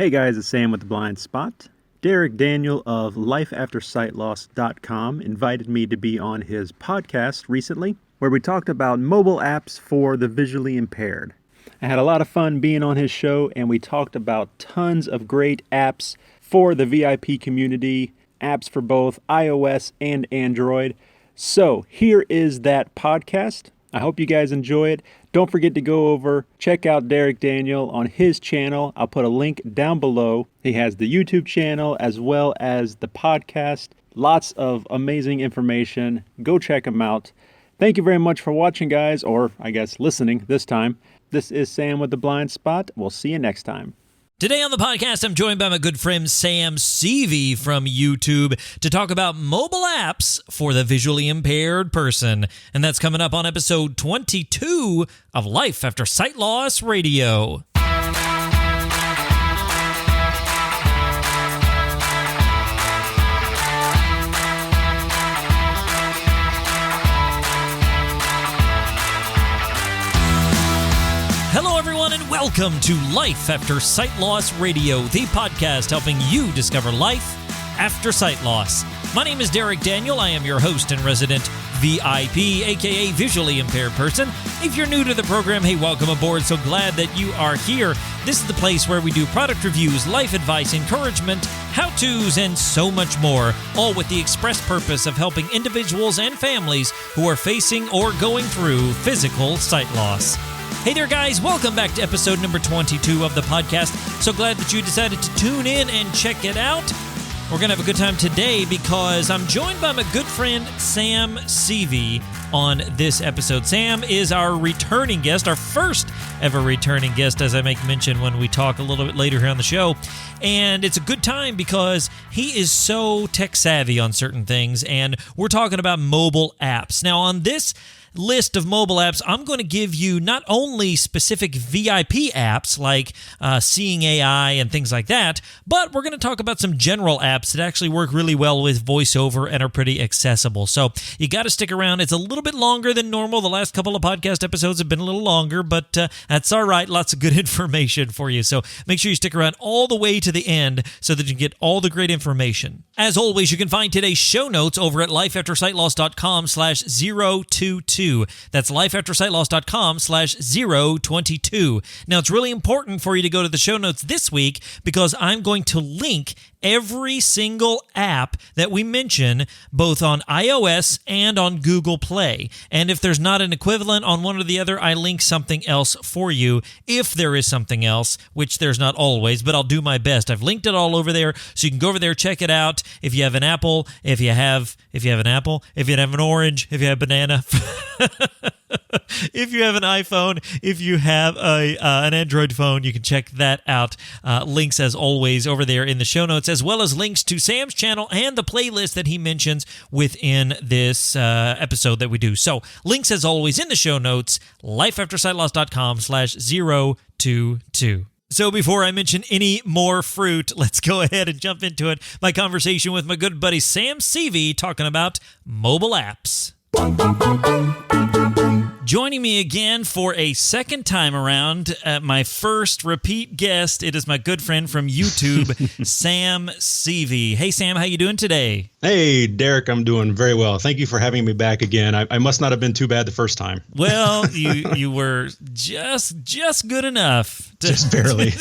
Hey guys, it's Sam with The Blind Spot. Derek Daniel of lifeaftersightloss.com invited me to be on his podcast recently, where we talked about mobile apps for the visually impaired. I had a lot of fun being on his show, and we talked about tons of great apps for the VIP community, apps for both iOS and Android. So here is that podcast. I hope you guys enjoy it. Don't forget to go over, check out Derek Daniel on his channel. I'll put a link down below. He has the YouTube channel as well as the podcast. Lots of amazing information. Go check him out. Thank you very much for watching, guys, or I guess listening this time. This is Sam with The Blind Spot. We'll see you next time. Today on the podcast, I'm joined by my good friend Sam Seavey from YouTube to talk about mobile apps for the visually impaired person. And that's coming up on episode 22 of Life After Sight Loss Radio. Hello, everyone, and welcome to Life After Sight Loss Radio, the podcast helping you discover life after sight loss. My name is Derek Daniel. I am your host and resident VIP, aka visually impaired person. If you're new to the program, hey, welcome aboard. So glad that you are here. This is the place where we do product reviews, life advice, encouragement, how-tos, and so much more, all with the express purpose of helping individuals and families who are facing or going through physical sight loss. Hey there, guys. Welcome back to episode number 22 of the podcast. So glad that you decided to tune in and check it out. We're going to have a good time today because I'm joined by my good friend Sam Seavey on this episode. Sam is our returning guest, our first ever returning guest, as I make mention when we talk a little bit later here on the show. And it's a good time because he is so tech savvy on certain things, and we're talking about mobile apps. Now, on this list of mobile apps, I'm going to give you not only specific VIP apps like Seeing AI and things like that, but we're going to talk about some general apps that actually work really well with VoiceOver and are pretty accessible. So you got to stick around. It's a little bit longer than normal. The last couple of podcast episodes have been a little longer, but that's all right. Lots of good information for you. So make sure you stick around all the way to the end so that you get all the great information. As always, you can find today's show notes over at lifeaftersightloss.com/022. That's lifeaftersightloss.com/022. Now, it's really important for you to go to the show notes this week because I'm going to link every single app that we mention, both on iOS and on Google Play. And if there's not an equivalent on one or the other, I link something else for you. If there is something else, which there's not always, but I'll do my best. I've linked it all over there, so you can go over there, check it out. If you have an Apple, if you have an apple, if you have an orange, if you have banana, if you have an iPhone, if you have an Android phone, you can check that out. Links, as always, over there in the show notes, as well as links to Sam's channel and the playlist that he mentions within this episode that we do. So, links, as always, in the show notes, lifeaftersightloss.com/022. So before I mention any more fruit, let's go ahead and jump into it. My conversation with my good buddy Sam Seavey talking about mobile apps. Joining me again for a second time around, my first repeat guest, it is my good friend from YouTube, Sam Seavey. Hey, Sam, how you doing today? Hey, Derek, I'm doing very well. Thank you for having me back again. I must not have been too bad the first time. Well, you were just good enough. Just barely.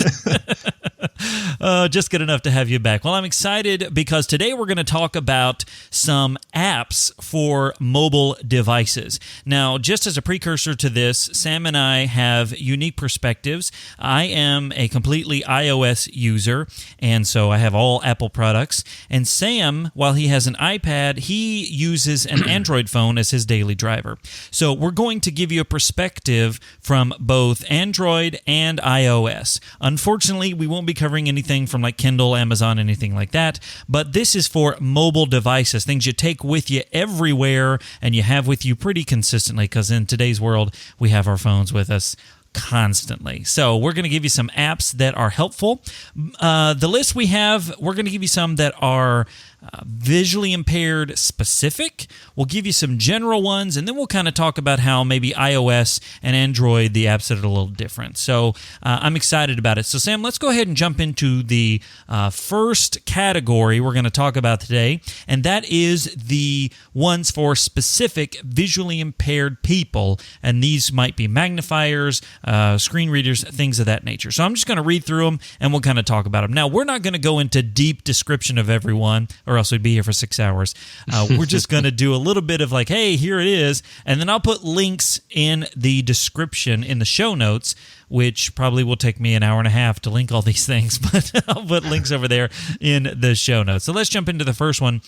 Just good enough to have you back. Well, I'm excited because today we're going to talk about some apps for mobile devices. Now, just as a precursor to this, Sam and I have unique perspectives. I am a completely iOS user, and so I have all Apple products. And Sam, while he has an iPad, he uses an Android phone as his daily driver. So we're going to give you a perspective from both Android and iOS. Unfortunately, we won't be covering anything from like Kindle, Amazon, anything like that, but this is for mobile devices, things you take with you everywhere and you have with you pretty consistently, because in today's world, we have our phones with us constantly. So we're going to give you some apps that are helpful. The list we have, we're going to give you some that are visually impaired specific. We'll give you some general ones, and then we'll kind of talk about how maybe iOS and Android, the apps that are a little different. So I'm excited about it. So Sam, let's go ahead and jump into the first category we're going to talk about today, and that is the ones for specific visually impaired people. And these might be magnifiers, screen readers, things of that nature. So I'm just going to read through them, and we'll kind of talk about them. Now, we're not going to go into deep description of everyone, or else we'd be here for 6 hours. We're just going to do a little bit of like, hey, here it is, and then I'll put links in the description in the show notes, which probably will take me an hour and a half to link all these things, but I'll put links over there in the show notes. So let's jump into the first one.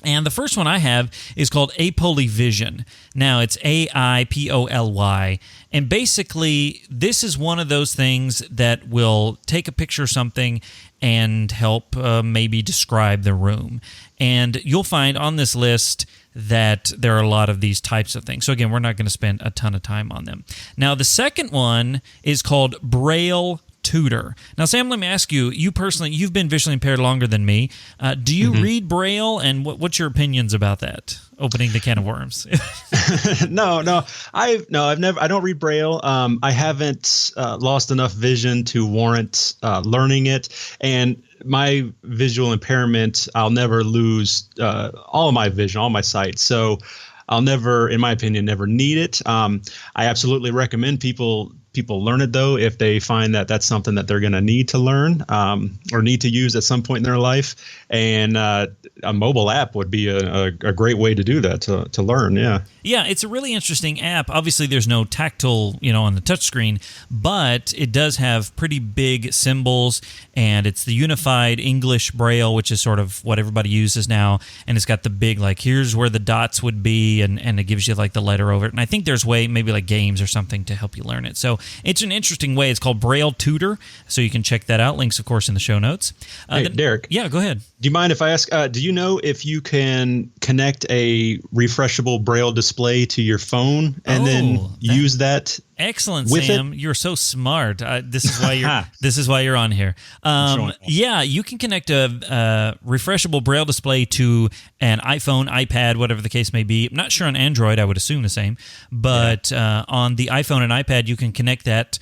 And the first one I have is called apolyvision. Now, it's AIPOLY. And basically, this is one of those things that will take a picture of something and help maybe describe the room. And you'll find on this list that there are a lot of these types of things. So again, we're not going to spend a ton of time on them. Now, the second one is called Braille Tutor. Now, Sam, let me ask you, you personally, you've been visually impaired longer than me. Do you read Braille, and what's your opinions about that? Opening the can of worms. I don't read Braille. I haven't lost enough vision to warrant learning it. And my visual impairment, I'll never lose all of my vision, all my sight. So I'll never, in my opinion, never need it. I absolutely recommend people learn it, though, if they find that that's something that they're going to need to learn or need to use at some point in their life. And a mobile app would be a great way to do that, to learn. Yeah. Yeah, it's a really interesting app. Obviously, there's no tactile, on the touchscreen, but it does have pretty big symbols, and it's the Unified English Braille, which is sort of what everybody uses now. And it's got the big, like, here's where the dots would be, and it gives you, like, the letter over it. And I think there's maybe like games or something to help you learn it. So it's an interesting way. It's called Braille Tutor, so you can check that out. Links, of course, in the show notes. Hey, Derek. Yeah, go ahead. Do you mind if I ask, do you know if you can connect a refreshable Braille display to your phone and then use that? Excellent, Sam. You're so smart. This is why you're on here. Yeah, you can connect a refreshable Braille display to an iPhone, iPad, whatever the case may be. I'm not sure on Android. I would assume the same. But on the iPhone and iPad, you can connect that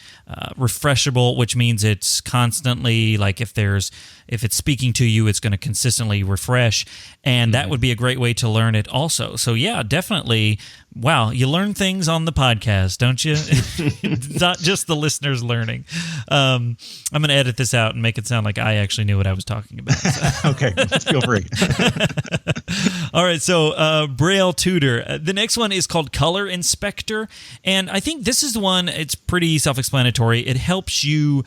refreshable, which means it's constantly, like if it's speaking to you, it's going to consistently refresh. And that would be a great way to learn it also. So yeah, definitely. Wow, you learn things on the podcast, don't you? It's not just the listeners learning. I'm going to edit this out and make it sound like I actually knew what I was talking about. So. Okay, feel free. All right, so Braille Tutor. The next one is called Color Inspector, and I think this is the one, it's pretty self-explanatory. It helps you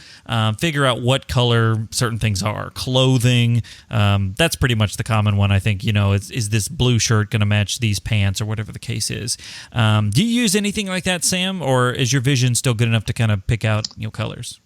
figure out what color certain things are. Clothing, that's pretty much the common one, I think. Is this blue shirt going to match these pants or whatever the case is? Do you use anything like that, Sam, or is your vision still good enough to kind of pick out colors?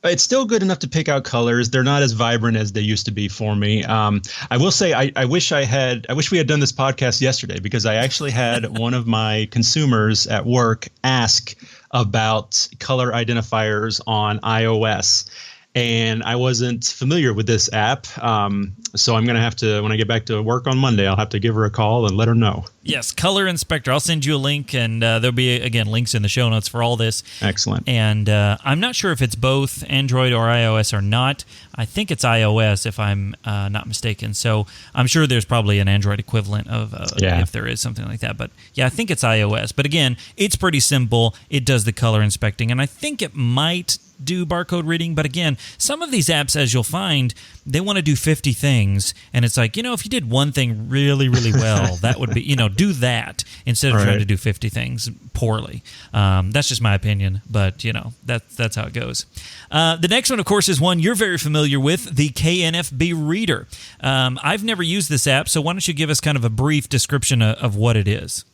It's still good enough to pick out colors. They're not as vibrant as they used to be for me. I will say I wish we had done this podcast yesterday, because I actually had one of my consumers at work ask about color identifiers on iOS. And I wasn't familiar with this app, so I'm going to have to, when I get back to work on Monday, I'll have to give her a call and let her know. Yes, Color Inspector. I'll send you a link, and there'll be, again, links in the show notes for all this. Excellent. And I'm not sure if it's both Android or iOS or not. I think it's iOS, if I'm not mistaken. So I'm sure there's probably an Android equivalent of if there is something like that. But yeah, I think it's iOS. But again, it's pretty simple. It does the color inspecting, and I think it might do barcode reading. But again, some of these apps, as you'll find, they want to do 50 things, and it's like, if you did one thing really, really well, that would be, do that instead of trying to do 50 things poorly. That's just my opinion, but that's how it goes. The next one, of course, is one you're very familiar with, the KNFB Reader. I've never used this app, so why don't you give us kind of a brief description of what it is?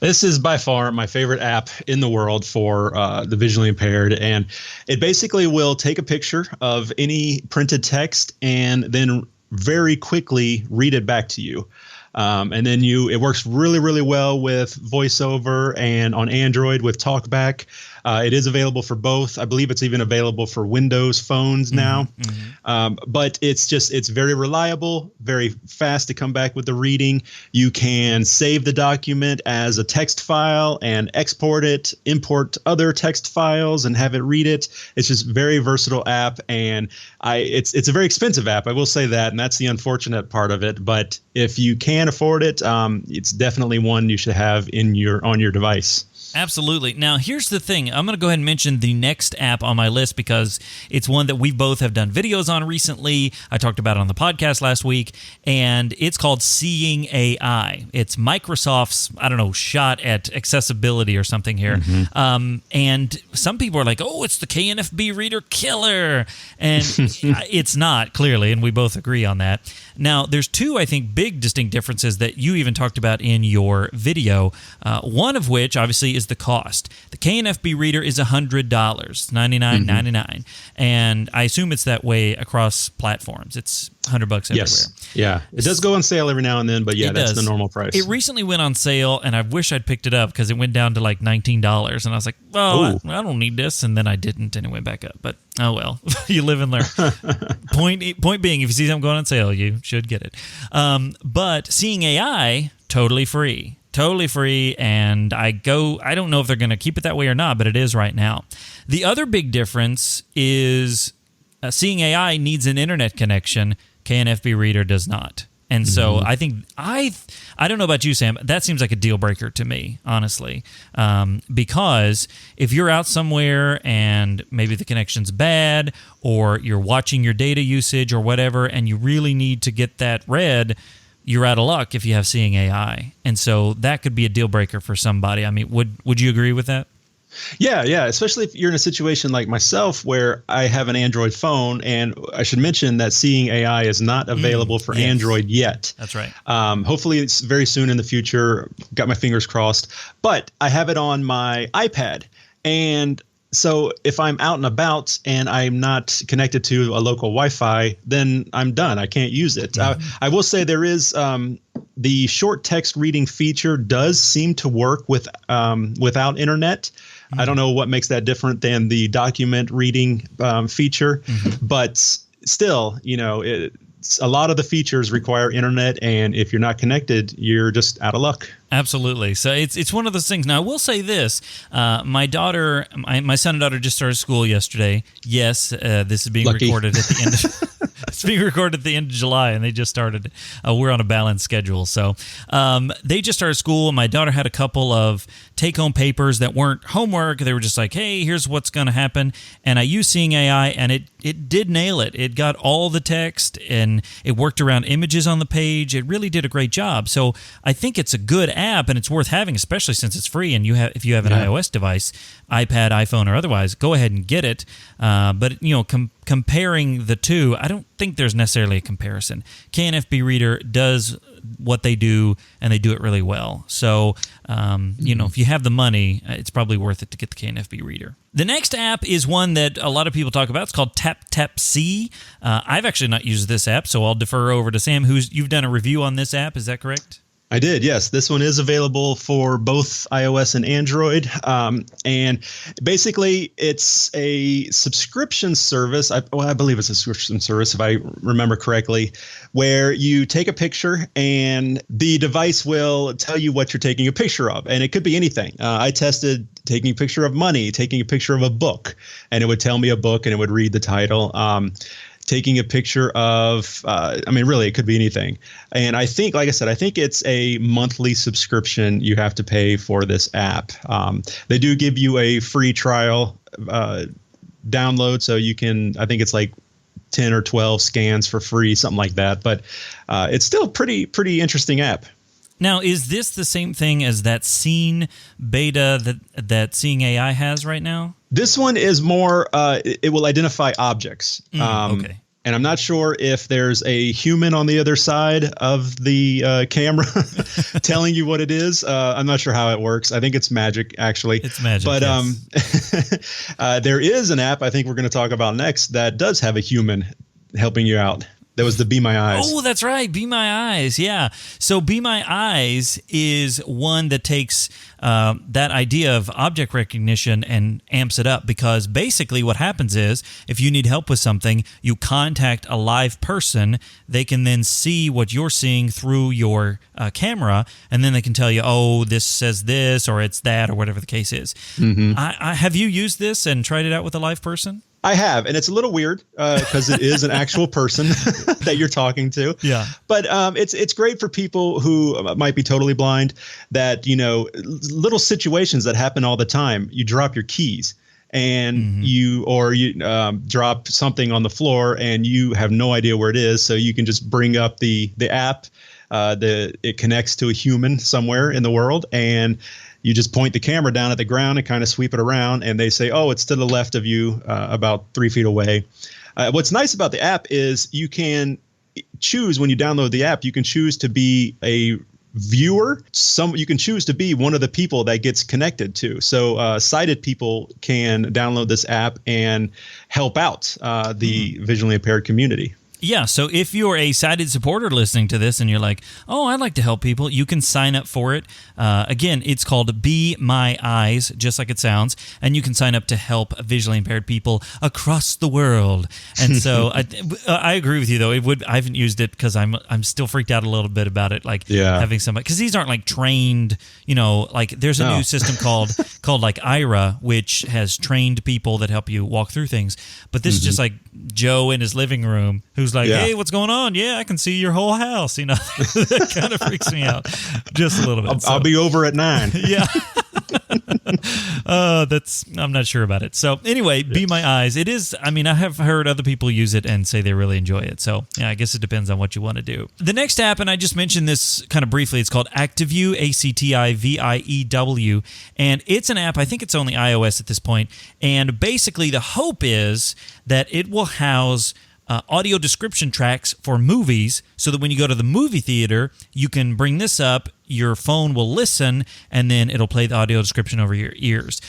This is by far my favorite app in the world for the visually impaired, and it basically will take a picture of any printed text and then very quickly read it back to you. And then it works really, really well with VoiceOver and on Android with TalkBack. It is available for both. I believe it's even available for Windows phones now. But it's very reliable, very fast to come back with the reading. You can save the document as a text file and export it, import other text files and have it read it. It's just very versatile app, and it's a very expensive app. I will say that, and that's the unfortunate part of it. But if you can afford it, it's definitely one you should have on your device. Absolutely. Now, here's the thing. I'm going to go ahead and mention the next app on my list because it's one that we both have done videos on recently. I talked about it on the podcast last week, and it's called Seeing AI. It's Microsoft's, shot at accessibility or something here. And some people are like, oh, it's the KNFB reader killer. And it's not, clearly, and we both agree on that. Now, there's two, I think, big distinct differences that you even talked about in your video, one of which, obviously, is the cost. The KNFB reader is $100, $99.99, and I assume it's that way across platforms. It's $100 everywhere. Yes. Yeah. It does go on sale every now and then, but yeah, that's the normal price. It recently went on sale, and I wish I'd picked it up because it went down to like $19, and I was like, well, I don't need this, and then I didn't, and it went back up. But oh well, you live and learn. Point being, if you see something going on sale, you should get it. But Seeing AI, totally free. Totally free, and I don't know if they're going to keep it that way or not, but it is right now. The other big difference is Seeing AI needs an internet connection. KNFB Reader does not. And so I think, I don't know about you, Sam, that seems like a deal breaker to me, honestly, because if you're out somewhere and maybe the connection's bad or you're watching your data usage or whatever, and you really need to get that read, you're out of luck if you have Seeing AI. And so that could be a deal breaker for somebody. I mean, would you agree with that? Yeah, especially if you're in a situation like myself where I have an Android phone, and I should mention that Seeing AI is not available for Android yet. That's right. Hopefully it's very soon in the future. Got my fingers crossed. But I have it on my iPad, and so if I'm out and about and I'm not connected to a local Wi-Fi, then I'm done. I can't use it. I will say there is the short text reading feature does seem to work without internet. I don't know what makes that different than the document reading feature, but still, a lot of the features require internet, and if you're not connected, you're just out of luck. Absolutely. So it's one of those things. Now, I will say this. My son and daughter just started school yesterday. Yes, this is being recorded at the end of it's being recorded at the end of July, and they just started. We're on a balanced schedule. So they just started school, and my daughter had a couple of take-home papers that weren't homework. They were just like, hey, here's what's going to happen. And I used Seeing AI, and it did nail it. It got all the text, and it worked around images on the page. It really did a great job. So I think it's a good app, and it's worth having, especially since it's free. And if you have an iOS device, iPad, iPhone, or otherwise, go ahead and get it. But comparing the two, I don't think there's necessarily a comparison. KNFB Reader does what they do, and they do it really well. So, if you have the money, it's probably worth it to get the KNFB Reader. The next app is one that a lot of people talk about. It's called TapTapSee. I've actually not used this app, so I'll defer over to Sam. You've done a review on this app. Is that correct? I did, yes. This one is available for both iOS and Android. And basically, it's a subscription service. I believe it's a subscription service, if I remember correctly, where you take a picture and the device will tell you what you're taking a picture of. And it could be anything. I tested taking a picture of money, taking a picture of a book, and it would tell me a book and it would read the title. Taking a picture of, really, it could be anything. And I think, like I said, it's a monthly subscription you have to pay for this app. They do give you a free trial download, so you can, I think it's like 10 or 12 scans for free, something like that. But it's still pretty interesting app. Now, is this the same thing as that Scene beta that Seeing AI has right now? This one is more, it will identify objects. Okay. And I'm not sure if there's a human on the other side of the camera telling you what it is. I'm not sure how it works. I think it's magic, actually. It's magic, but yes. There is an app I think we're going to talk about next that does have a human helping you out. That was the Be My Eyes. Oh, that's right. Be My Eyes. Yeah. So Be My Eyes is one that takes that idea of object recognition and amps it up, because basically what happens is if you need help with something, you contact a live person. They can then see what you're seeing through your camera, and then they can tell you, oh, this says this or it's that or whatever the case is. Have you used this and tried it out with a live person? I have, and it's a little weird because it is an actual person that you're talking to. Yeah. But it's great for people who might be totally blind, that, little situations that happen all the time. You drop your keys and you drop something on the floor and you have no idea where it is. So you can just bring up the app. It connects to a human somewhere in the world, and you just point the camera down at the ground and kind of sweep it around, and they say, oh, it's to the left of you, about 3 feet away. What's nice about the app is you can choose, when you download the app, you can choose to be a viewer. You can choose to be one of the people that gets connected to. So sighted people can download this app and help out the visually impaired community. Yeah, so if you're a sighted supporter listening to this and you're like, oh, I'd like to help people, you can sign up for it. Again, it's called Be My Eyes, just like it sounds, and you can sign up to help visually impaired people across the world. And so I agree with you, though. I haven't used it because I'm still freaked out a little bit about it, having somebody, because these aren't like trained, like there's a new system called like Ira, which has trained people that help you walk through things. But this is just like Joe in his living room who's like, hey, what's going on? Yeah, I can see your whole house. That kind of freaks me out just a little bit. I'll be over at 9. Yeah. I'm not sure about it. So anyway, Be My Eyes. It is, I have heard other people use it and say they really enjoy it. So yeah, I guess it depends on what you want to do. The next app, and I just mentioned this kind of briefly, it's called Actiview, ACTIVIEW. And it's an app, I think it's only iOS at this point. And basically the hope is that it will house audio description tracks for movies, so that when you go to the movie theater, you can bring this up, your phone will listen, and then it'll play the audio description over your ears.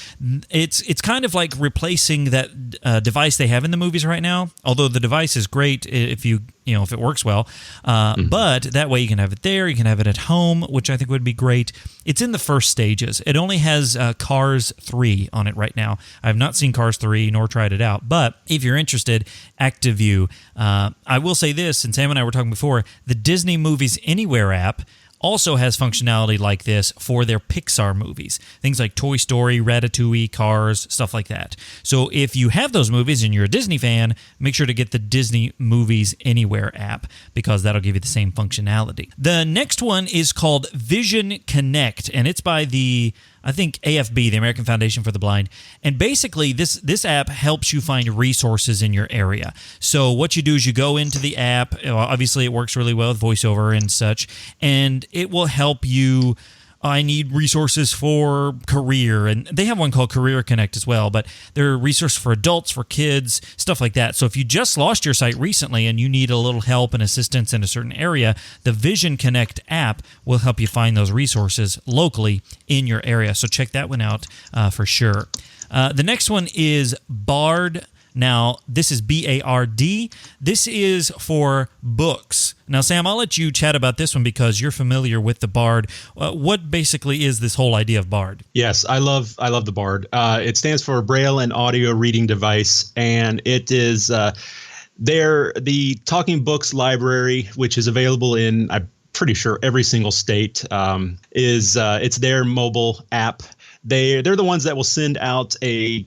It's kind of like replacing that device they have in the movies right now, although the device is great if if it works well. But that way you can have it there, you can have it at home, which I think would be great. It's in the first stages. It only has Cars 3 on it right now. I have not seen Cars 3 nor tried it out, but if you're interested, Actiview. I will say this, and Sam and I were talking before, the Disney Movies Anywhere app also has functionality like this for their Pixar movies. Things like Toy Story, Ratatouille, Cars, stuff like that. So if you have those movies and you're a Disney fan, make sure to get the Disney Movies Anywhere app, because that'll give you the same functionality. The next one is called Vision Connect, and it's by the AFB, the American Foundation for the Blind. And basically, this app helps you find resources in your area. So what you do is you go into the app. Obviously, it works really well with VoiceOver and such. And it will help you. I need resources for career, and they have one called Career Connect as well, but there are resources for adults, for kids, stuff like that. So if you just lost your sight recently and you need a little help and assistance in a certain area, the Vision Connect app will help you find those resources locally in your area. So check that one out for sure. The next one is Bard. Now, this is BARD. This is for books. Now, Sam, I'll let you chat about this one because you're familiar with the Bard. What basically is this whole idea of Bard? Yes, I love the Bard. It stands for Braille and Audio Reading Device, and it is the Talking Books Library, which is available in, I'm pretty sure, every single state. It's their mobile app. They're the ones that will send out a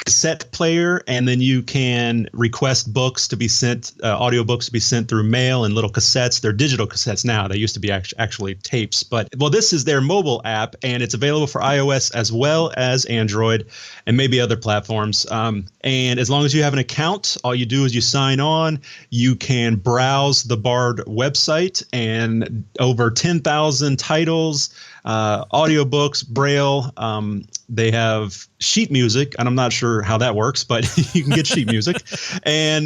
cassette player, and then you can request books to be sent, audio books to be sent through mail and little cassettes. They're digital cassettes now. They used to be actually tapes. But, this is their mobile app, and it's available for iOS as well as Android and maybe other platforms. And as long as you have an account, all you do is you sign on. You can browse the Bard website, and over 10,000 titles, audiobooks, Braille. They have sheet music, and I'm not sure how that works, but you can get sheet music, and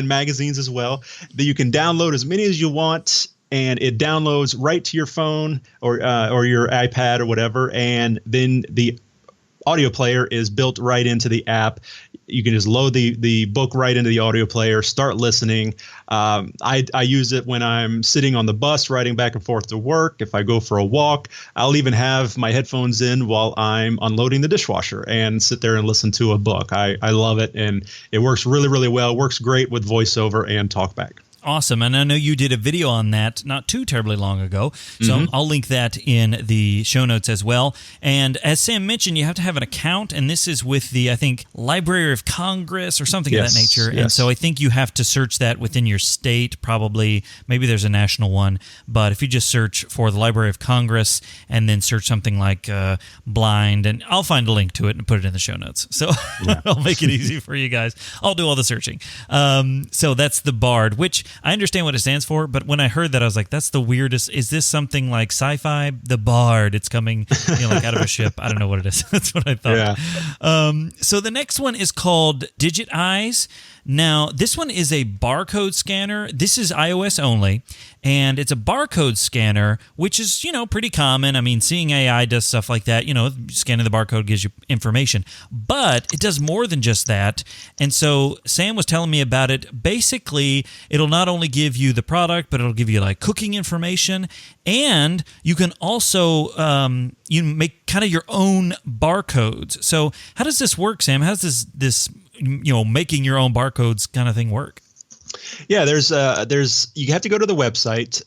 magazines as well. That you can download as many as you want, and it downloads right to your phone or your iPad or whatever. And then the audio player is built right into the app. You can just load the book right into the audio player, start listening. I use it when I'm sitting on the bus riding back and forth to work. If I go for a walk, I'll even have my headphones in while I'm unloading the dishwasher and sit there and listen to a book. I love it, and it works really, really well. It works great with voiceover and talkback. Awesome. And I know you did a video on that not too terribly long ago. So I'll link that in the show notes as well. And as Sam mentioned, you have to have an account. And this is with the, I think, Library of Congress or something of that nature. Yes. And so I think you have to search that within your state, probably. Maybe there's a national one. But if you just search for the Library of Congress and then search something like blind, and I'll find a link to it and put it in the show notes. So I'll make it easy for you guys. I'll do all the searching. So that's the BARD, which I understand what it stands for, but when I heard that, I was like, that's the weirdest. Is this something like sci-fi? The BARD, it's coming like out of a ship. I don't know what it is. That's what I thought. Yeah. So the next one is called Digit Eyes. Now, this one is a barcode scanner. This is iOS only, and it's a barcode scanner, which is, pretty common. I mean, Seeing AI does stuff like that. Scanning the barcode gives you information, but it does more than just that. And so Sam was telling me about it. Basically, it'll not only give you the product, but it'll give you like cooking information, and you can also you make kind of your own barcodes. So how does this work, Sam? How does this making your own barcodes kind of thing work? Yeah, there's you have to go to the website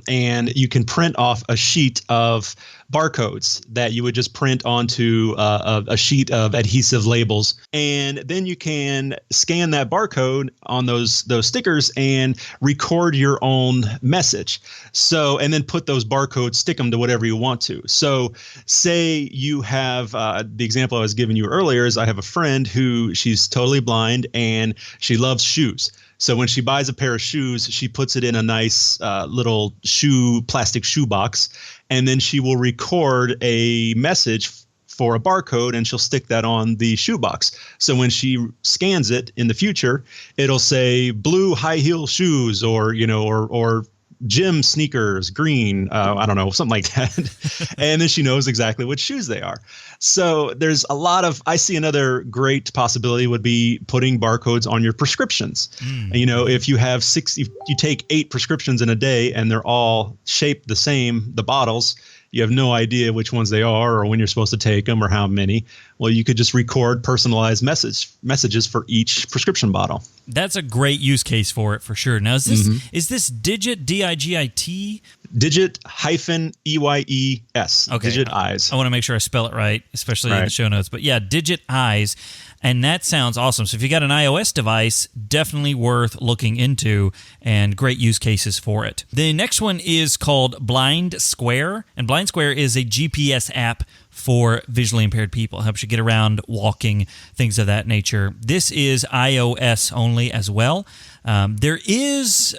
and you can print off a sheet of barcodes that you would just print onto a sheet of adhesive labels, and then you can scan that barcode on those stickers and record your own message. So, and then put those barcodes, stick them to whatever you want to. So say you have the example I was giving you earlier is I have a friend who she's totally blind and she loves shoes. So when she buys a pair of shoes, she puts it in a nice little plastic shoe box, and then she will record a message for a barcode, and she'll stick that on the shoe box. So when she scans it in the future, it'll say blue high heel shoes, or gym sneakers, green, I don't know, something like that. And then she knows exactly which shoes they are. So there's a lot of, I see another great possibility would be putting barcodes on your prescriptions. If you have you take 8 prescriptions in a day and they're all shaped the same, the bottles, you have no idea which ones they are or when you're supposed to take them or how many. Well, you could just record personalized messages for each prescription bottle. That's a great use case for it, for sure. Now, is this Digit, D-I-G-I-T? Digit -EYES. Okay. Digit Eyes. I want to make sure I spell it right, especially in the show notes. But yeah, Digit Eyes. And that sounds awesome. So if you got an iOS device, definitely worth looking into, and great use cases for it. The next one is called Blind Square. And Blind Square is a GPS app for visually impaired people. It helps you get around, walking, things of that nature. This is iOS only as well. There is,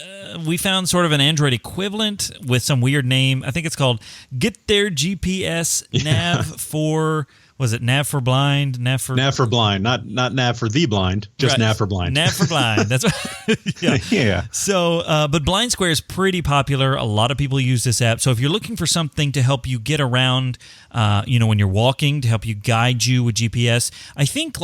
we found sort of an Android equivalent with some weird name. I think it's called Get Their GPS Nav for... Was it Nav for Blind? Nav for Blind, not Nav for the Blind, just right. Nav for Blind. Nav for Blind. That's what. Yeah. So, but Blind Square is pretty popular. A lot of people use this app. So if you're looking for something to help you get around, when you're walking, to help you guide you with GPS, I think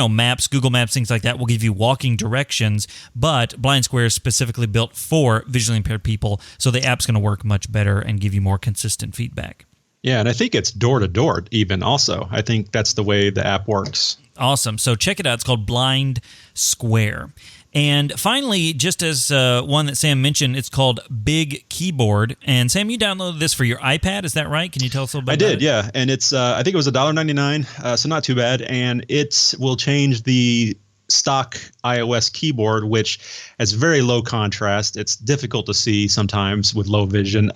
Maps, Google Maps, things like that will give you walking directions. But Blind Square is specifically built for visually impaired people, so the app's going to work much better and give you more consistent feedback. Yeah, and I think it's door-to-door even also. I think that's the way the app works. Awesome. So check it out. It's called Blind Square. And finally, just as one that Sam mentioned, it's called Big Keyboard. And Sam, you downloaded this for your iPad, is that right? Can you tell us a little bit about it? I did, yeah. And it's I think it was $1.99, so not too bad. And it will change the stock iOS keyboard, which has very low contrast. It's difficult to see sometimes with low vision.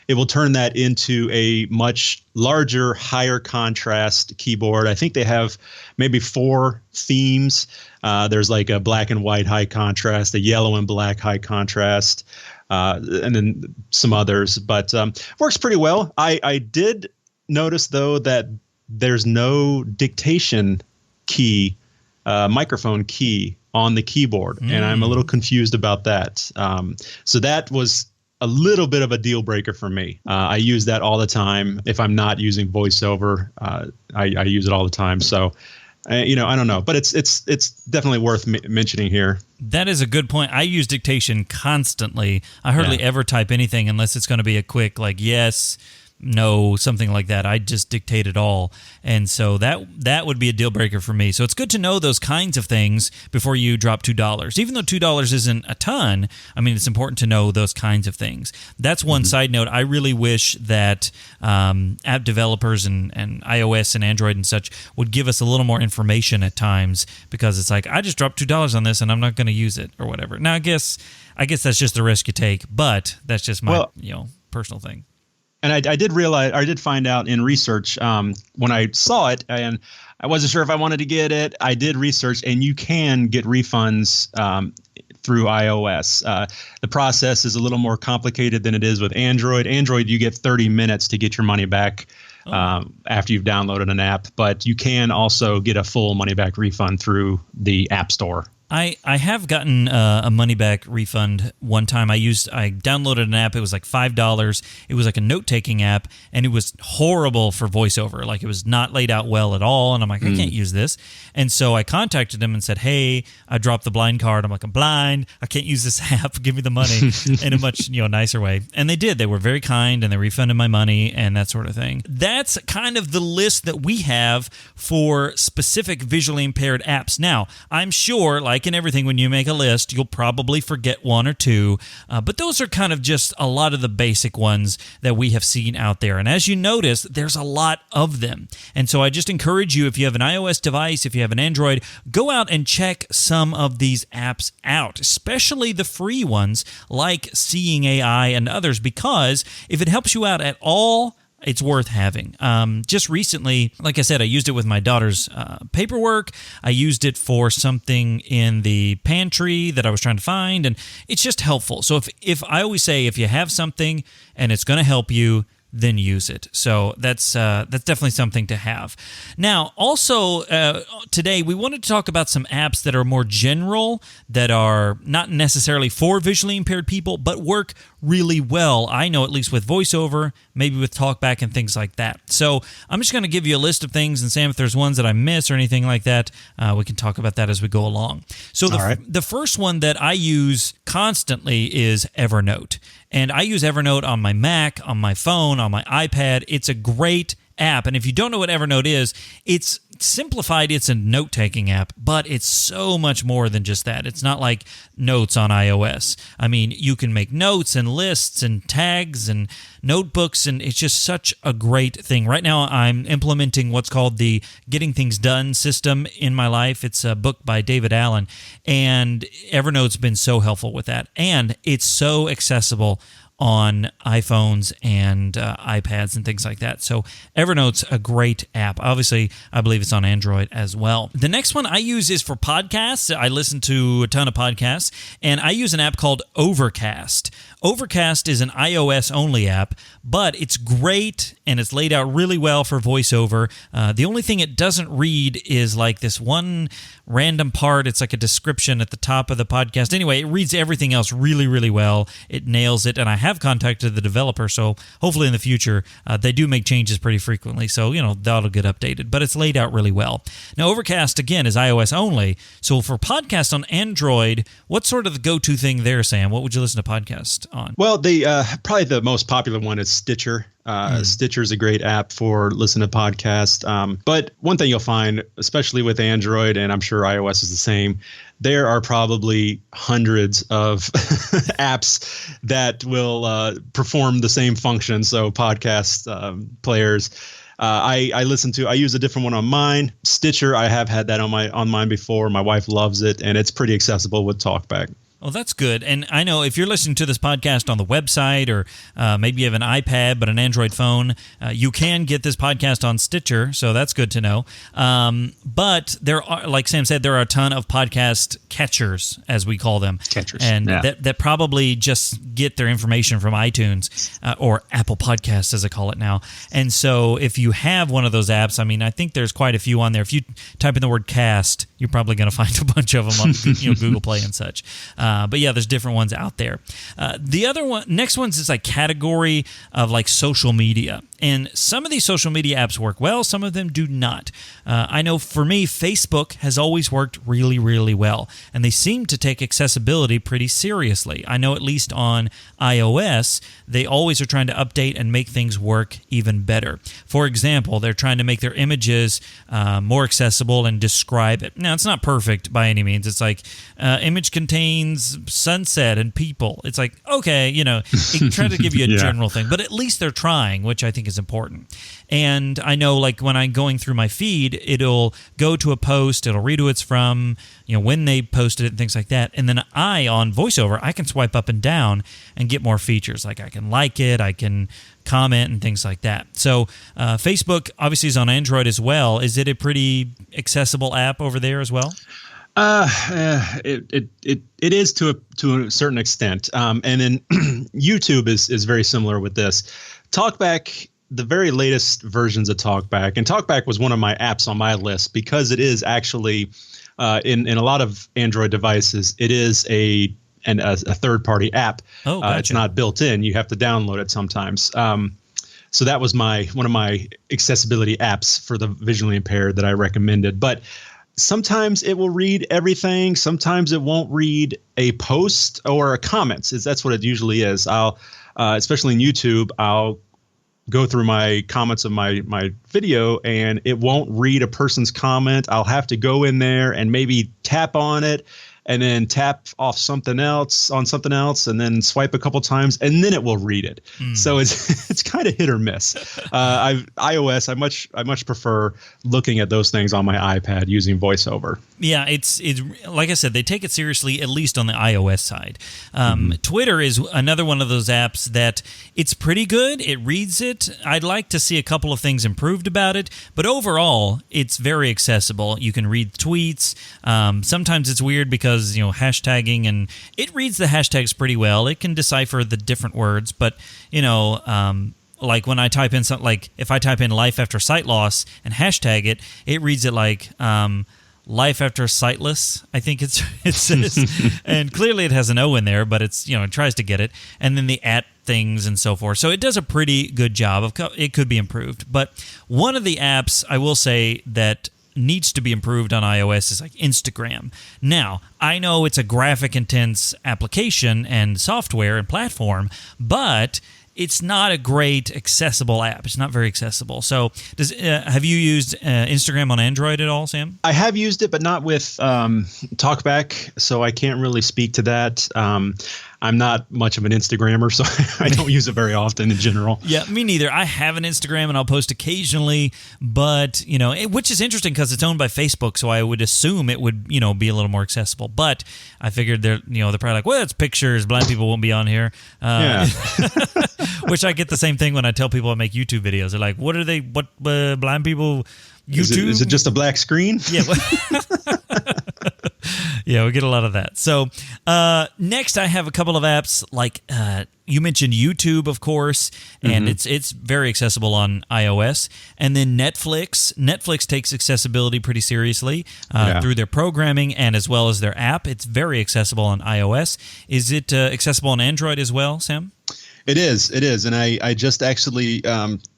It will turn that into a much larger, higher contrast keyboard. I think they have maybe 4 themes. There's like a black and white high contrast, a yellow and black high contrast, and then some others. But works pretty well. I did notice, though, that there's no dictation key, microphone key on the keyboard, and I'm a little confused about that. So that was a little bit of a deal breaker for me. I use that all the time. If I'm not using VoiceOver, I use it all the time. So, I don't know, but it's definitely worth mentioning here. That is a good point. I use dictation constantly. I hardly ever type anything unless it's going to be a quick, like, yes, no, something like that. I just dictate it all. And so that would be a deal breaker for me. So it's good to know those kinds of things before you drop $2. Even though $2 isn't a ton, I mean, it's important to know those kinds of things. That's one side note. I really wish that app developers and iOS and Android and such would give us a little more information at times, because it's like, I just dropped $2 on this and I'm not going to use it or whatever. Now, I guess that's just the risk you take, but that's just my personal thing. And I did realize, I did find out in research when I saw it, and I wasn't sure if I wanted to get it. I did research, and you can get refunds through iOS. The process is a little more complicated than it is with Android. Android, you get 30 minutes to get your money back after you've downloaded an app, but you can also get a full money back refund through the App Store. I have gotten a money-back refund one time. I downloaded an app. It was like $5. It was like a note-taking app, and it was horrible for VoiceOver. Like, it was not laid out well at all, and I'm like, I can't use this. And so I contacted them and said, hey, I dropped the blind card. I'm like, I'm blind. I can't use this app. Give me the money in a much nicer way. And they did. They were very kind, and they refunded my money and that sort of thing. That's kind of the list that we have for specific visually impaired apps. Now, I'm sure, like in everything, when you make a list, you'll probably forget one or two, but those are kind of just a lot of the basic ones that we have seen out there. And as you notice, there's a lot of them. And so I just encourage you, if you have an iOS device, if you have an Android, go out and check some of these apps out, especially the free ones like Seeing AI and others, because if it helps you out at all, it's worth having. Just recently, like I said, I used it with my daughter's paperwork. I used it for something in the pantry that I was trying to find, and it's just helpful. So if I always say, if you have something and it's going to help you, then use it. So that's definitely something to have. Now, also today we wanted to talk about some apps that are more general, that are not necessarily for visually impaired people, but work really well. I know, at least with VoiceOver, maybe with TalkBack and things like that. So I'm just going to give you a list of things, and Sam, if there's ones that I miss or anything like that, we can talk about that as we go along. So the first one that I use constantly is Evernote. And I use Evernote on my Mac, on my phone, on my iPad. It's a great app. And if you don't know what Evernote is, it's simplified. It's a note-taking app, but it's so much more than just that. It's not like Notes on iOS. I mean, you can make notes and lists and tags and notebooks, and it's just such a great thing. Right now, I'm implementing what's called the Getting Things Done system in my life. It's a book by David Allen, and Evernote's been so helpful with that. And it's so accessible on iPhones and iPads and things like that. So Evernote's a great app. Obviously, I believe it's on Android as well. The next one I use is for podcasts. I listen to a ton of podcasts, and I use an app called Overcast. Overcast is an iOS-only app, but it's great, and it's laid out really well for VoiceOver. The only thing it doesn't read is like this one random part. It's like a description at the top of the podcast. Anyway, it reads everything else really, really well. It nails it, and I have contacted the developer, so hopefully in the future, they do make changes pretty frequently, so, that'll get updated, but it's laid out really well. Now, Overcast, again, is iOS only, so for podcasts on Android, what's sort of the go-to thing there, Sam? What would you listen to podcasts on? Well, probably the most popular one is Stitcher. Stitcher is a great app for listening to podcasts. But one thing you'll find, especially with Android, and I'm sure iOS is the same, there are probably hundreds of apps that will perform the same function. So podcast players. I use a different one on mine. Stitcher, I have had that on mine before. My wife loves it, and it's pretty accessible with TalkBack. Well, that's good. And I know if you're listening to this podcast on the website, or maybe you have an iPad but an Android phone, you can get this podcast on Stitcher, so that's good to know. But there are, like Sam said, there are a ton of podcast catchers, as we call them. Catchers. And that probably just get their information from iTunes or Apple Podcasts, as I call it now. And so if you have one of those apps, I mean, I think there's quite a few on there. If you type in the word cast, you're probably going to find a bunch of them on Google Play and such. But yeah, there's different ones out there. The other one, next one's this like category of like social media. And some of these social media apps work well, some of them do not. I know for me, Facebook has always worked really, really well, and they seem to take accessibility pretty seriously. I know at least on iOS, they always are trying to update and make things work even better. For example, they're trying to make their images more accessible and describe it. Now, it's not perfect by any means. It's like image contains sunset and people. It's like, okay, it tries to give you a general thing, but at least they're trying, which I think is important. And I know, like, when I'm going through my feed, it'll go to a post, it'll read who it's from, when they posted it and things like that. And then on VoiceOver, I can swipe up and down and get more features. Like I can like it, I can comment and things like that. So Facebook obviously is on Android as well. Is it a pretty accessible app over there as well? It is to a certain extent. And then YouTube is very similar with this. TalkBack, the very latest versions of TalkBack, and TalkBack was one of my apps on my list because it is actually in a lot of Android devices, it is a third-party app. Oh, gotcha. It's not built in. You have to download it sometimes. So that was one of my accessibility apps for the visually impaired that I recommended. But sometimes it will read everything. Sometimes it won't read a post or a comments. That's what it usually is. I'll, especially in YouTube, I'll go through my comments of my video and it won't read a person's comment. I'll have to go in there and maybe tap on it and then tap off something else and then swipe a couple times and then it will read it. So it's kind of hit or miss. iOS, I much prefer looking at those things on my iPad using VoiceOver. Yeah, it's like I said, they take it seriously, at least on the iOS side. Twitter is another one of those apps that it's pretty good. It reads it. I'd like to see a couple of things improved about it, but overall, it's very accessible. You can read tweets. Sometimes it's weird because hashtagging, and it reads the hashtags pretty well. It can decipher the different words, but like when I type in something, like if I type in life after sight loss and hashtag it, it reads it like life after sightless, I think it says. And clearly it has an O in there, but it tries to get it. And then the @ things and so forth. So it does a pretty good job. It could be improved. But one of the apps I will say that needs to be improved on iOS is like Instagram. Now, I know it's a graphic intense application and software and platform, but it's not a great accessible app. It's not very accessible. So have you used Instagram on Android at all, Sam? I have used it, but not with TalkBack, so I can't really speak to that. I'm not much of an Instagrammer, so I don't use it very often in general. Yeah, me neither. I have an Instagram, and I'll post occasionally, but, which is interesting because it's owned by Facebook, so I would assume it would, be a little more accessible. But I figured they're probably like, well, it's pictures. Blind people won't be on here. Yeah. Which I get the same thing when I tell people I make YouTube videos. They're like, what blind people... YouTube? Is it just a black screen? Yeah. Yeah, we get a lot of that. So next I have a couple of apps like you mentioned YouTube, of course, and it's very accessible on iOS. And then Netflix. Netflix takes accessibility pretty seriously through their programming and as well as their app. It's very accessible on iOS. Is it accessible on Android as well, Sam? It is, and I just actually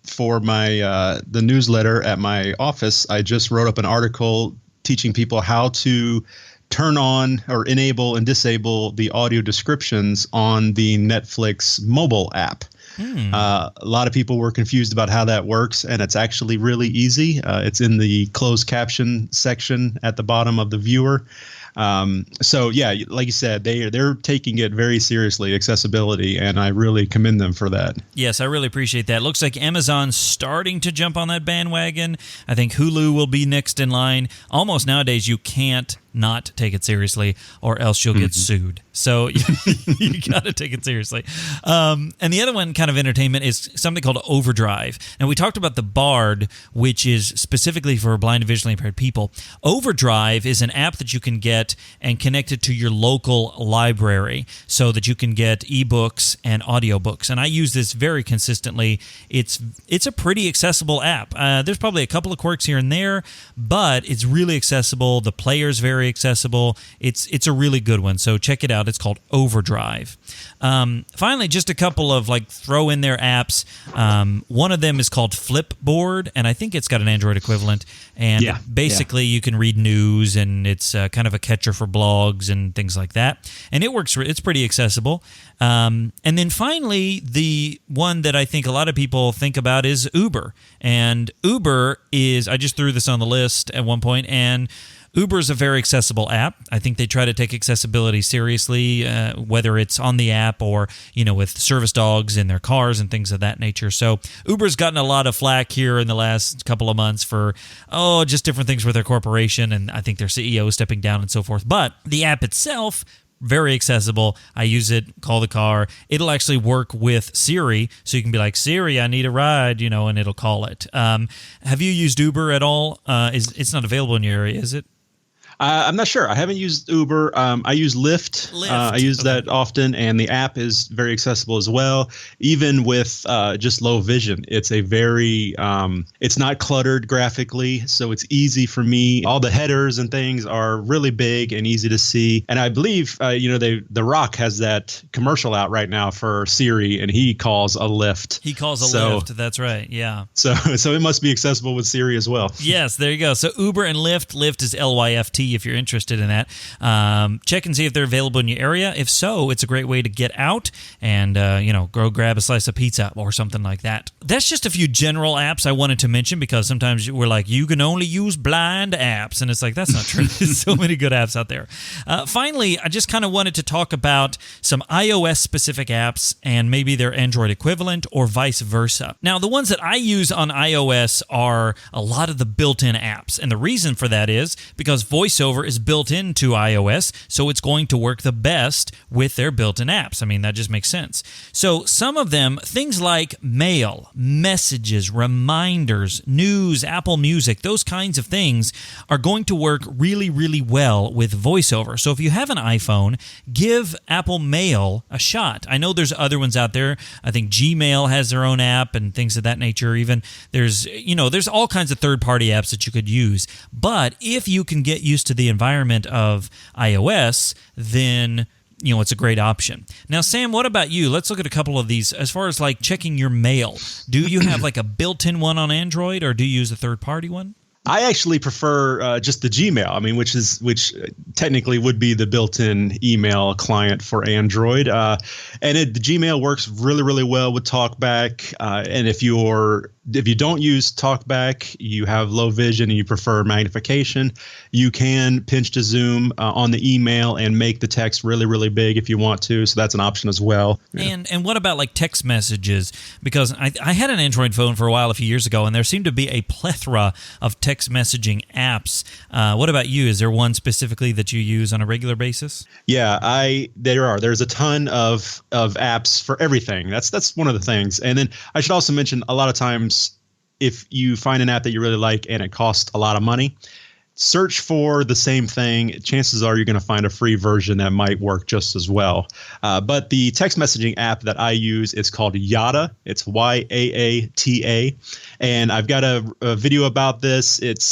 for my the newsletter at my office, I just wrote up an article teaching people how to turn on or enable and disable the audio descriptions on the Netflix mobile app. A lot of people were confused about how that works, and it's actually really easy. It's in the closed caption section at the bottom of the viewer. So yeah, like you said, they're taking it very seriously, accessibility, and I really commend them for that. Yes, I really appreciate that. Looks like Amazon's starting to jump on that bandwagon. I think Hulu will be next in line. Almost nowadays, you can't not take it seriously or else you'll get sued. So you got to take it seriously. And the other one, kind of entertainment, is something called Overdrive. Now, we talked about the Bard, which is specifically for blind and visually impaired people. Overdrive is an app that you can get and connect it to your local library so that you can get ebooks and audiobooks. And I use this very consistently. It's a pretty accessible app. There's probably a couple of quirks here and there, but it's really accessible. The player's very very accessible. It's a really good one. So check it out. It's called Overdrive. Finally, just a couple of like throw in there apps. One of them is called Flipboard, and I think it's got an Android equivalent. And basically you can read news, and it's kind of a catcher for blogs and things like that. And it works. It's pretty accessible. And then finally, the one that I think a lot of people think about is Uber. And Uber is, I just threw this on the list at one point, and Uber is a very accessible app. I think they try to take accessibility seriously, whether it's on the app or, with service dogs in their cars and things of that nature. So Uber's gotten a lot of flack here in the last couple of months for, just different things with their corporation, and I think their CEO is stepping down and so forth. But the app itself, very accessible. I use it, call the car. It'll actually work with Siri, so you can be like, Siri, I need a ride, and it'll call it. Have you used Uber at all? It's not available in your area, is it? I'm not sure. I haven't used Uber. I use Lyft. I use that often, and the app is very accessible as well. Even with just low vision, it's a very it's not cluttered graphically, so it's easy for me. All the headers and things are really big and easy to see. And I believe The Rock has that commercial out right now for Siri, and he calls a Lyft. He calls a Lyft. That's right. Yeah. So it must be accessible with Siri as well. Yes, there you go. So Uber and Lyft. Lyft is Lyft. If you're interested in that, check and see if they're available in your area. If so, it's a great way to get out and go grab a slice of pizza or something like that. That's just a few general apps I wanted to mention, because sometimes we're like, you can only use blind apps, and it's like, that's not true. There's so many good apps out there. Finally, I just kind of wanted to talk about some iOS specific apps and maybe their Android equivalent or vice versa. Now, the ones that I use on iOS are a lot of the built-in apps, and the reason for that is because VoiceOver is built into iOS, so it's going to work the best with their built-in apps. I mean, that just makes sense. So some of them, things like Mail, Messages, Reminders, News, Apple Music, those kinds of things are going to work really, really well with VoiceOver. So if you have an iPhone, give Apple Mail a shot. I know there's other ones out there. I think Gmail has their own app and things of that nature. Even there's all kinds of third-party apps that you could use. But if you can get used to the environment of iOS, then it's a great option. Now, Sam, what about you? Let's look at a couple of these. As far as like checking your mail, do you have like a built-in one on Android, or do you use a third-party one? I actually prefer just the Gmail. I mean, which technically would be the built-in email client for Android. The Gmail works really, really well with TalkBack. And if you don't use TalkBack, you have low vision and you prefer magnification, you can pinch to zoom on the email and make the text really, really big if you want to. So that's an option as well. Yeah. And what about like text messages? Because I had an Android phone for a while, a few years ago, and there seemed to be a plethora of text messaging apps. What about you? Is there one specifically that you use on a regular basis? Yeah, there's a ton of apps for everything. That's one of the things. And then I should also mention, a lot of times if you find an app that you really like and it costs a lot of money, search for the same thing. Chances are you're going to find a free version that might work just as well. But the text messaging app that I use is called Yaata. It's Yaata. And I've got a video about this. It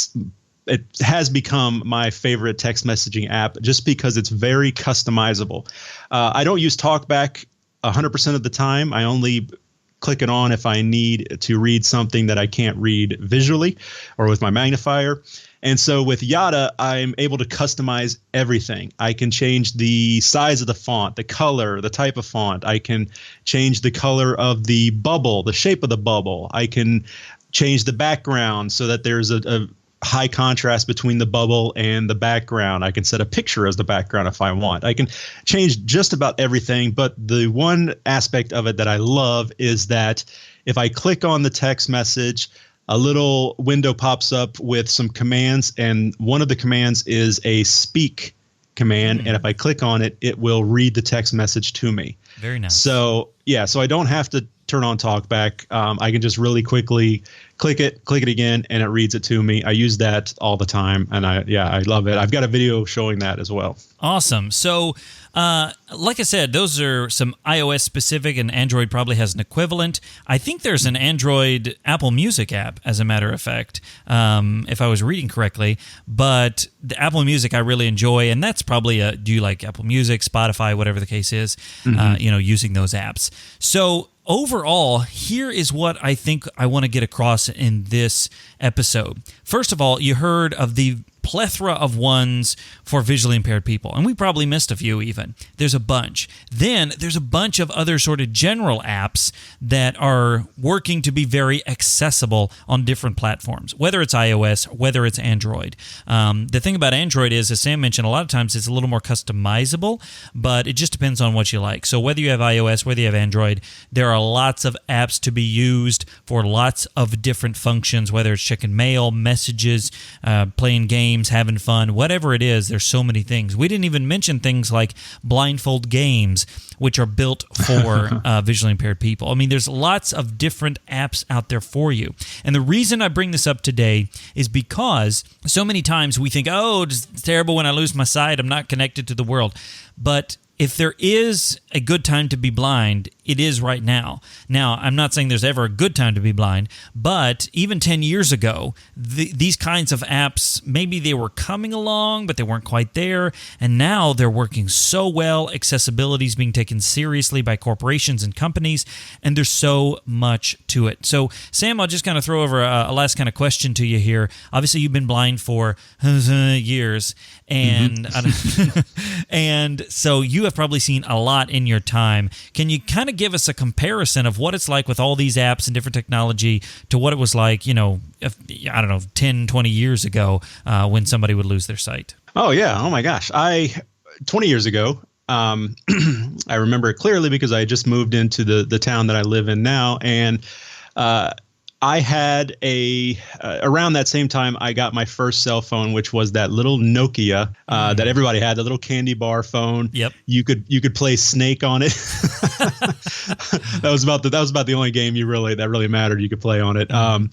has become my favorite text messaging app just because it's very customizable. I don't use TalkBack 100% of the time. I only click it on if I need to read something that I can't read visually or with my magnifier. And so with Yaata, I'm able to customize everything. I can change the size of the font, the color, the type of font. I can change the color of the bubble, the shape of the bubble. I can change the background so that there's a high contrast between the bubble and the background. I can set a picture as the background if I want. I can change just about everything, but the one aspect of it that I love is that if I click on the text message, a little window pops up with some commands, and one of the commands is a speak command, and if I click on it, it will read the text message to me. Very nice. So I don't have to turn on talkback. I can just really quickly click it again, and it reads it to me. I use that all the time, and I love it. I've got a video showing that as well. Awesome. So, like I said, those are some iOS specific, and Android probably has an equivalent. I think there's an Android Apple Music app, as a matter of fact, if I was reading correctly. But the Apple Music I really enjoy, and that's probably do you like Apple Music, Spotify, whatever the case is, using those apps. So overall, here is what I think I want to get across in this episode. First of all, you heard of the plethora of ones for visually impaired people, and we probably missed a few even. There's a bunch. Then there's a bunch of other sort of general apps that are working to be very accessible on different platforms, whether it's iOS, whether it's Android. The thing about Android is, as Sam mentioned, a lot of times it's a little more customizable, but it just depends on what you like. So whether you have iOS, whether you have Android, there are lots of apps to be used for lots of different functions, whether it's checking mail, messages, playing games, having fun, whatever it is. There's so many things. We didn't even mention things like blindfold games, which are built for visually impaired people. I mean, there's lots of different apps out there for you. And the reason I bring this up today is because so many times we think, oh, it's terrible when I lose my sight. I'm not connected to the world. But if there is a good time to be blind, it is right now. Now, I'm not saying there's ever a good time to be blind, but even 10 years ago, these kinds of apps, maybe they were coming along, but they weren't quite there, and now they're working so well. Accessibility is being taken seriously by corporations and companies, and there's so much to it. So, Sam, I'll just kind of throw over a last kind of question to you here. Obviously, you've been blind for years, and and so you have probably seen a lot in your time. Can you kind of give us a comparison of what it's like with all these apps and different technology to what it was like, 10, 20 years ago when somebody would lose their sight? Oh, yeah. Oh, my gosh. 20 years ago, I remember it clearly because I just moved into the town that I live in now. And I had around that same time, I got my first cell phone, which was that little Nokia that everybody had, the little candy bar phone. Yep. You could play Snake on it. That was about the only game that really mattered. You could play on it.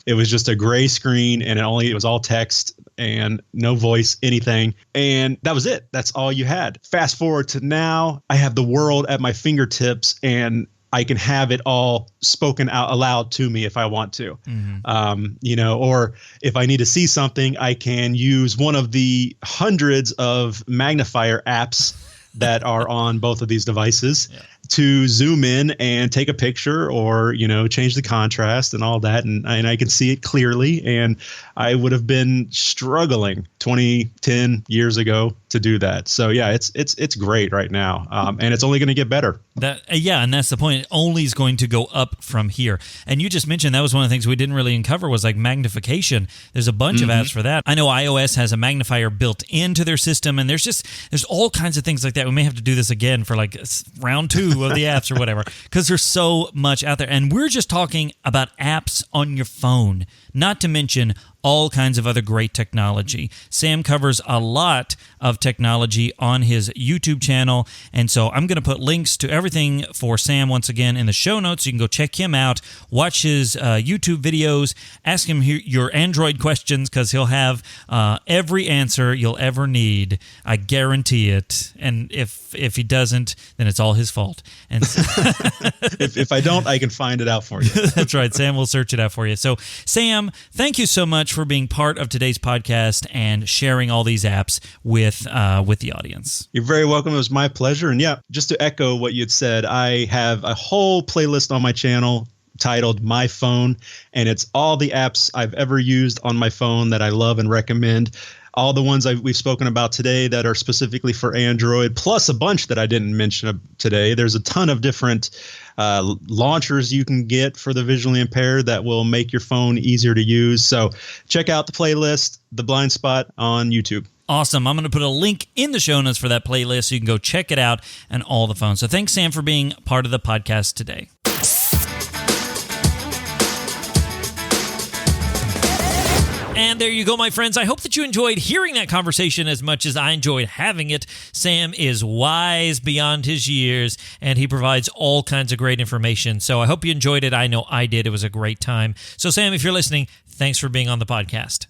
It was just a gray screen, and it was all text and no voice, anything. And that was it. That's all you had. Fast forward to now, I have the world at my fingertips, and I can have it all spoken out aloud to me if I want to, or if I need to see something, I can use one of the hundreds of magnifier apps that are on both of these devices to zoom in and take a picture or, change the contrast and all that. And I can see it clearly. And I would have been struggling 10 years ago to do that. So, yeah, it's great right now. And it's only going to get better. And that's the point. It only is going to go up from here. And you just mentioned that was one of the things we didn't really uncover was like magnification. There's a bunch of apps for that. I know iOS has a magnifier built into their system, and there's all kinds of things like that. We may have to do this again for like round 2 of the apps or whatever, because there's so much out there. And we're just talking about apps on your phone, not to mention all kinds of other great technology. Sam covers a lot of technology on his YouTube channel, and so I'm going to put links to everything for Sam once again in the show notes. You can go check him out, watch his YouTube videos, ask him your Android questions, because he'll have every answer you'll ever need. I guarantee it. And if he doesn't, then it's all his fault. And if I don't, I can find it out for you. That's right. Sam will search it out for you. So, Sam, thank you so much for being part of today's podcast and sharing all these apps with the audience. You're very welcome. It was my pleasure. And yeah, just to echo what you had said, I have a whole playlist on my channel titled My Phone, and it's all the apps I've ever used on my phone that I love and recommend. All the ones we've spoken about today that are specifically for Android, plus a bunch that I didn't mention today. There's a ton of different launchers you can get for the visually impaired that will make your phone easier to use. So check out the playlist, The Blind Spot, on YouTube. Awesome. I'm going to put a link in the show notes for that playlist so you can go check it out and all the phones. So thanks, Sam, for being part of the podcast today. And there you go, my friends. I hope that you enjoyed hearing that conversation as much as I enjoyed having it. Sam is wise beyond his years, and he provides all kinds of great information. So I hope you enjoyed it. I know I did. It was a great time. So, Sam, if you're listening, thanks for being on the podcast.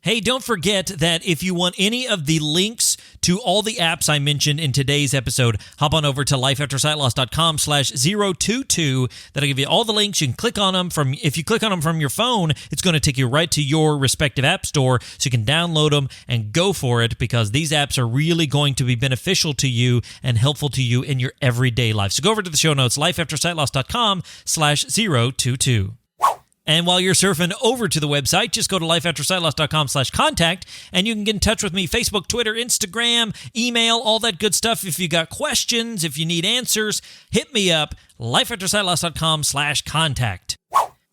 Hey, don't forget that if you want any of the links to all the apps I mentioned in today's episode, hop on over to lifeaftersightloss.com/022. That'll give you all the links. You can click on them if you click on them from your phone, it's going to take you right to your respective app store, so you can download them and go for it, because these apps are really going to be beneficial to you and helpful to you in your everyday life. So go over to the show notes, lifeaftersightloss.com/022. And while you're surfing over to the website, just go to lifeaftersightloss.com/contact, and you can get in touch with me, Facebook, Twitter, Instagram, email, all that good stuff. If you got questions, if you need answers, hit me up, lifeaftersightloss.com/contact.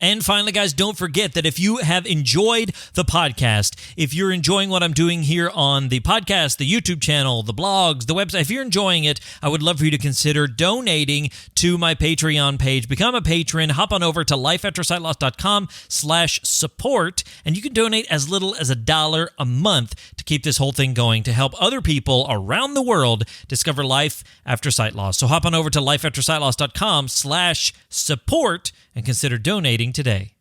And finally, guys, don't forget that if you have enjoyed the podcast, if you're enjoying what I'm doing here on the podcast, the YouTube channel, the blogs, the website, if you're enjoying it, I would love for you to consider donating to my Patreon page. Become a patron. Hop on over to lifeaftersightloss.com/support, and you can donate as little as $1 a month to keep this whole thing going, to help other people around the world discover life after sight loss. So hop on over to lifeaftersightloss.com/support and consider donating today.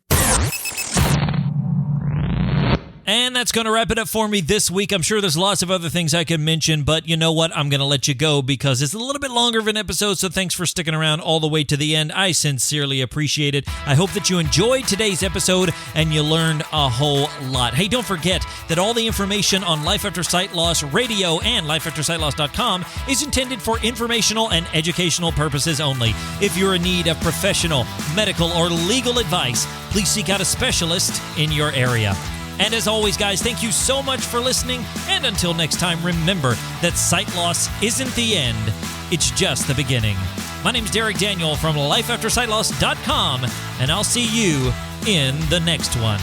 And that's going to wrap it up for me this week. I'm sure there's lots of other things I could mention, but you know what? I'm going to let you go because it's a little bit longer of an episode, so thanks for sticking around all the way to the end. I sincerely appreciate it. I hope that you enjoyed today's episode and you learned a whole lot. Hey, don't forget that all the information on Life After Sight Loss Radio and lifeaftersightloss.com is intended for informational and educational purposes only. If you're in need of professional, medical, or legal advice, please seek out a specialist in your area. And as always, guys, thank you so much for listening. And until next time, remember that sight loss isn't the end. It's just the beginning. My name's Derek Daniel from lifeaftersightloss.com, and I'll see you in the next one.